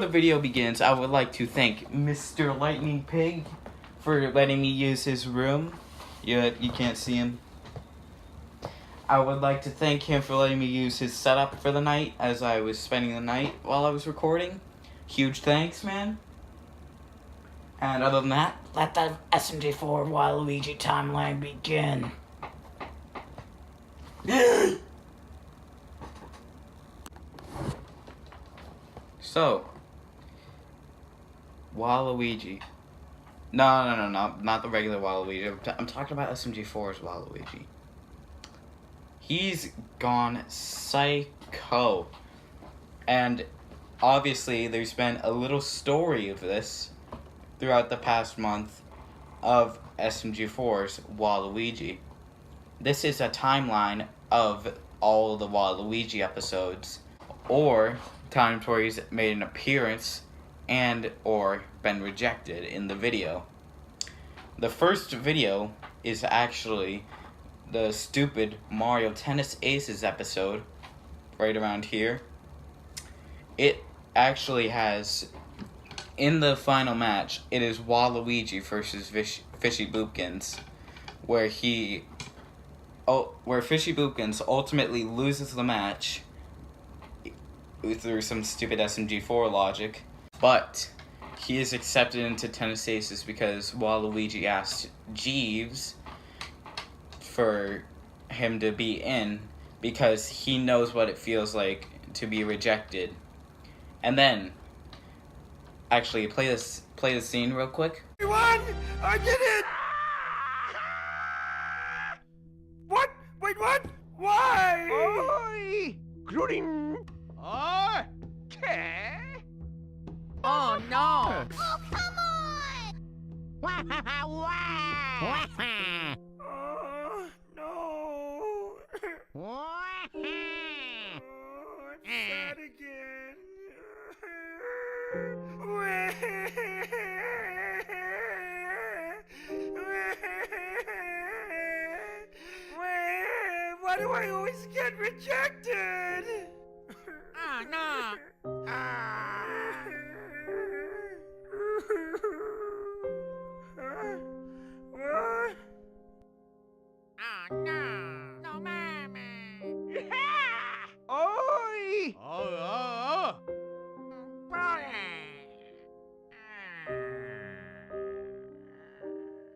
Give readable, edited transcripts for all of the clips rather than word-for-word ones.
the video begins, I would like to thank Mr. Lightning Pig for letting me use his room. You can't see him. I would like to thank him for letting me use his setup for the night as I was spending the night while I was recording. Huge thanks, man. And other than that, let the SMG4 Waluigi timeline begin. So, Waluigi. No, not the regular Waluigi. I'm talking about SMG4's Waluigi. He's gone psycho. And obviously, there's been a little story of this throughout the past month of SMG4's Waluigi. This is a timeline of all the Waluigi episodes, or times where he's made an appearance and or been rejected in the video. The first video is actually the stupid Mario Tennis Aces episode, right around here. It actually has, in the final match, it is Waluigi versus Fishy Boopkins, where Fishy Boopkins ultimately loses the match through some stupid SMG4 logic, but he is accepted into Tennis Aces because Waluigi asked Jeeves for him to be in because he knows what it feels like to be rejected. And then, actually, play the scene real quick. You won! I did it! What? Wait, what? Why? Oi! Gruding! Okay. Oh no! Oh, come on! Why? Oh, no. Oh, I'm sad again. Why do I always get rejected? Oh no! What? Oh no! No, mama! Oi! Oh!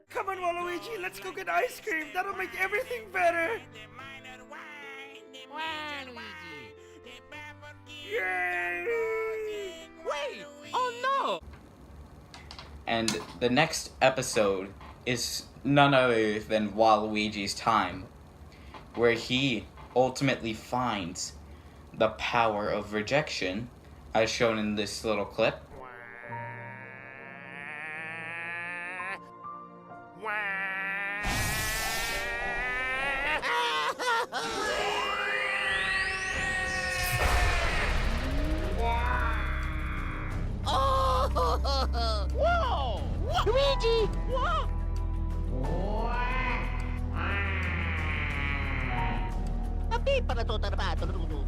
Come on, Waluigi, let's go get ice cream. That'll make everything better. Waluigi! Yay! Wait! Oh no! And the next episode is none other than Waluigi's time, where he ultimately finds the power of rejection, as shown in this little clip. Whoa! Luigi! Whoa! Tapi para to tarbato tudo.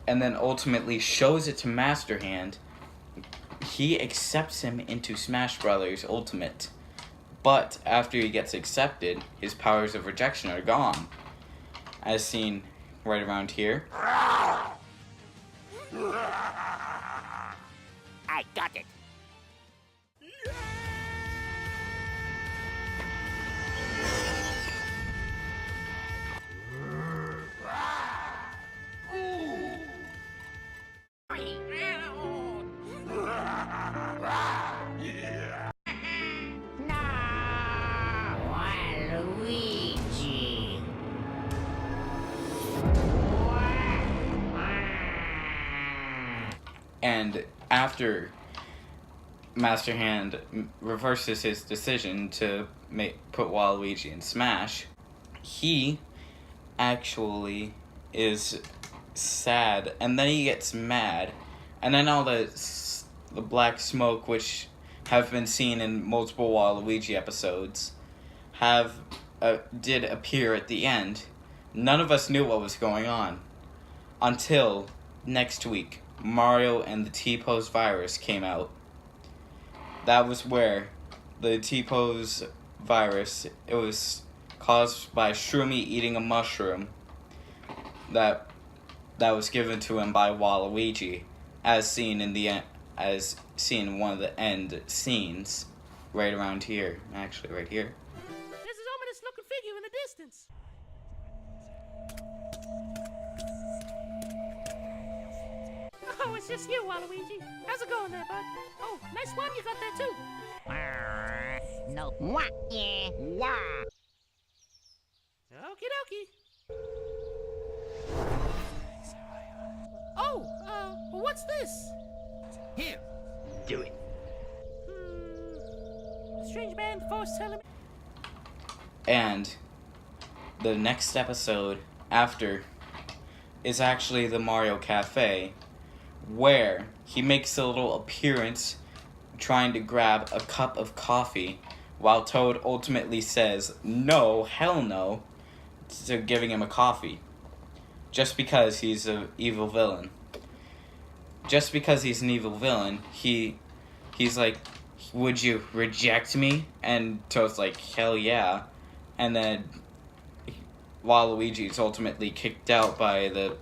And then ultimately shows it to Master Hand. He accepts him into Smash Brothers Ultimate. But after he gets accepted, his powers of rejection are gone, as seen right around here. I got it. Waluigi. And after Master Hand reverses his decision to put Waluigi in Smash, he actually is sad, and then he gets mad, and then all the black smoke, which have been seen in multiple Waluigi episodes did appear at the end. None of us knew what was going on until next week. Mario and the T-Pose virus came out. That was where the T-Pose virus, it was caused by Shroomy eating a mushroom that was given to him by Waluigi, as seen in one of the end scenes, right around here. Actually, right here. There's an ominous-looking figure in the distance. Oh, it's just you, Waluigi. How's it going there, bud? Oh, nice one, you got there too. No. Wah. Yeah. Wah. Okie dokie. Oh, what's this? Here. Do it. A strange man, the force telling me. And the next episode after is actually the Mario Cafe, where he makes a little appearance trying to grab a cup of coffee, while Toad ultimately says, no, hell no, to giving him a coffee. Just because he's an evil villain. Just because he's an evil villain, he's like, would you reject me? And Toad's like, hell yeah. And then Waluigi is ultimately kicked out by the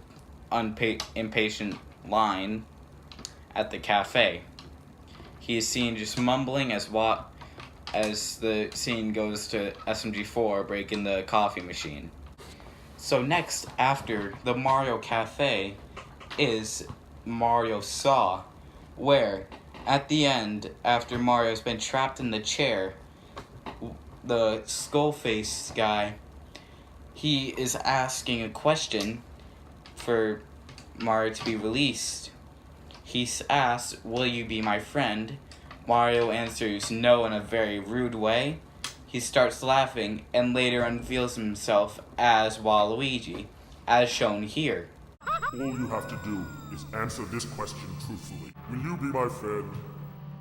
impatient line at the cafe. He is seen just mumbling as the scene goes to SMG4 breaking the coffee machine. So next, after the Mario Cafe, is Mario Saw, where at the end, after Mario's been trapped in the chair, the skull-faced guy, he is asking a question for Mario to be released. He asks, will you be my friend? Mario answers no in a very rude way. He starts laughing and later unveils himself as Waluigi, as shown here. All you have to do is answer this question truthfully. Will you be my friend?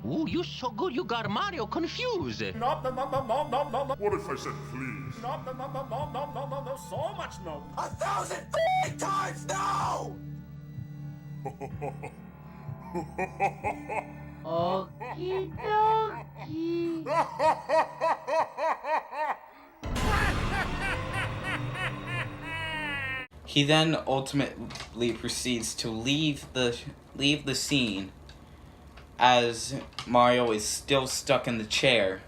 Ooh, you're so good you got Mario confused. No. What if I said please? No, so much no. 1,000 times no! Okie dokie. He then ultimately proceeds to leave the scene as Mario is still stuck in the chair.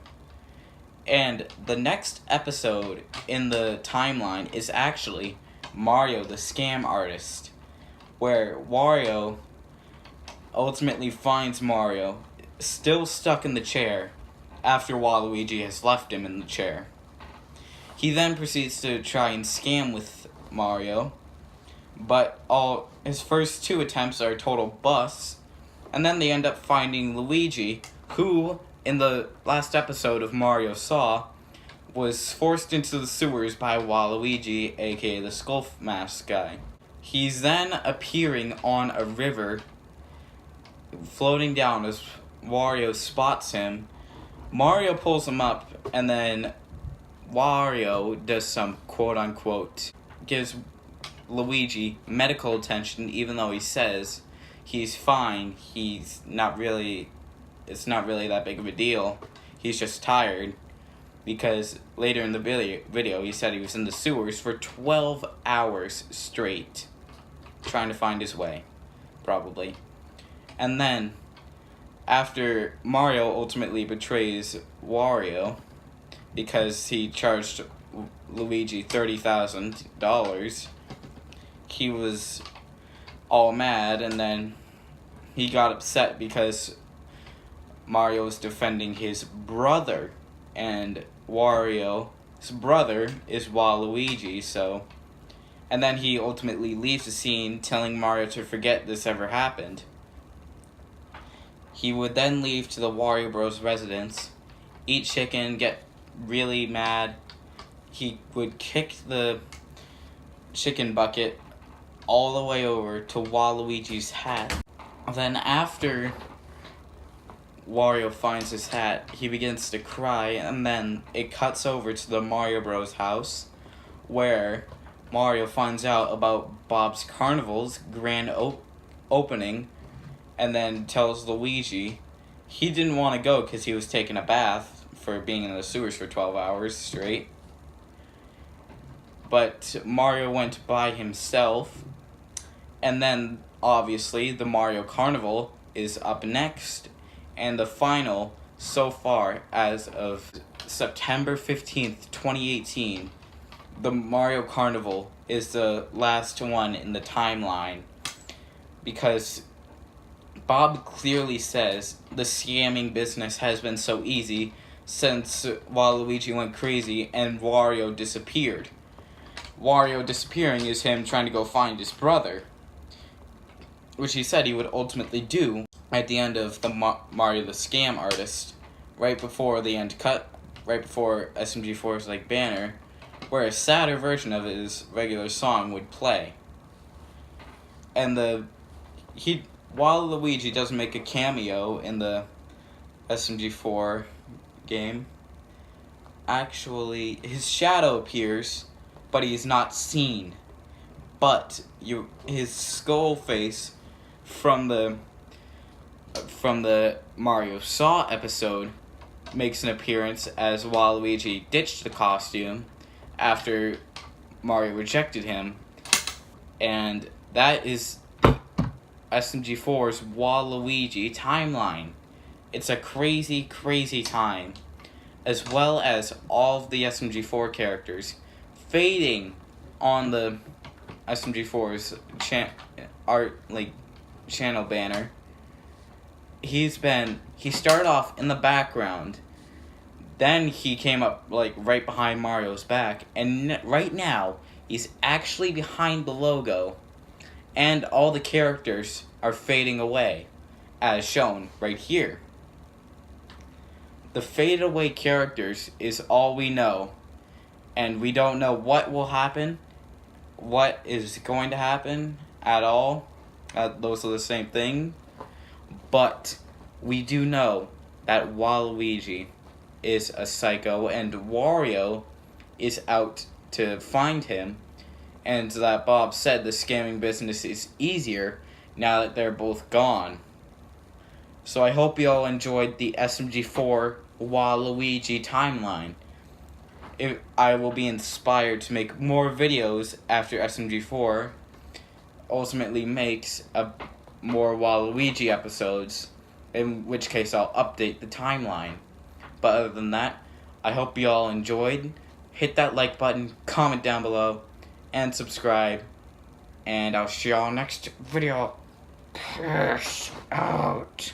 And the next episode in the timeline is actually Mario the Scam Artist, where Wario ultimately finds Mario still stuck in the chair after Waluigi has left him in the chair. He then proceeds to try and scam with Mario, but all his first two attempts are total busts, and then they end up finding Luigi, who, in the last episode of Mario Saw, was forced into the sewers by Waluigi, aka the Skull Mask guy. He's then appearing on a river, floating down as Wario spots him. Mario pulls him up, and then Wario does some quote-unquote, gives Luigi medical attention, even though he says he's fine, it's not really that big of a deal, he's just tired, because later in the video he said he was in the sewers for 12 hours straight, trying to find his way, probably. And then, after Mario ultimately betrays Wario, because he charged Luigi $30,000, he was all mad, and then he got upset because Mario was defending his brother, and Wario's brother is Waluigi, so... And then he ultimately leaves the scene, telling Mario to forget this ever happened. He would then leave to the Wario Bros. Residence, eat chicken, get really mad. He would kick the chicken bucket all the way over to Waluigi's hat. Then after Wario finds his hat, he begins to cry, and then it cuts over to the Mario Bros. House, where Mario finds out about Bob's Carnival's grand opening, and then tells Luigi he didn't want to go because he was taking a bath for being in the sewers for 12 hours straight. But Mario went by himself, and then obviously the Mario Carnival is up next, and the final so far as of September 15th, 2018, the Mario Carnival is the last one in the timeline, because Bob clearly says the scamming business has been so easy since Waluigi went crazy and Wario disappeared. Wario disappearing is him trying to go find his brother, which he said he would ultimately do at the end of the Mario the Scam Artist, right before the end cut, right before SMG4's like banner, where a sadder version of his regular song would play. And Waluigi doesn't make a cameo in the SMG4 game, actually his shadow appears, but he's not seen. But his skull face from the Mario Saw episode makes an appearance as Waluigi ditched the costume after Mario rejected him, and that is SMG4's Waluigi timeline. It's a crazy, crazy time, as well as all of the SMG4 characters fading on the SMG4's channel banner. He started off in the background, then he came up like right behind Mario's back, and right now he's actually behind the logo, and all the characters are fading away, as shown right here. The faded away characters is all we know, and we don't know what will happen, what is going to happen at all. Those are the same thing, but we do know that Waluigi is a psycho and Wario is out to find him, and that Bob said the scamming business is easier now that they're both gone. So I hope you all enjoyed the SMG4 Waluigi timeline. I will be inspired to make more videos after SMG4 ultimately makes more Waluigi episodes, in which case I'll update the timeline. But other than that, I hope you all enjoyed. Hit that like button, comment down below, and subscribe. And I'll see y'all next video. Peace out.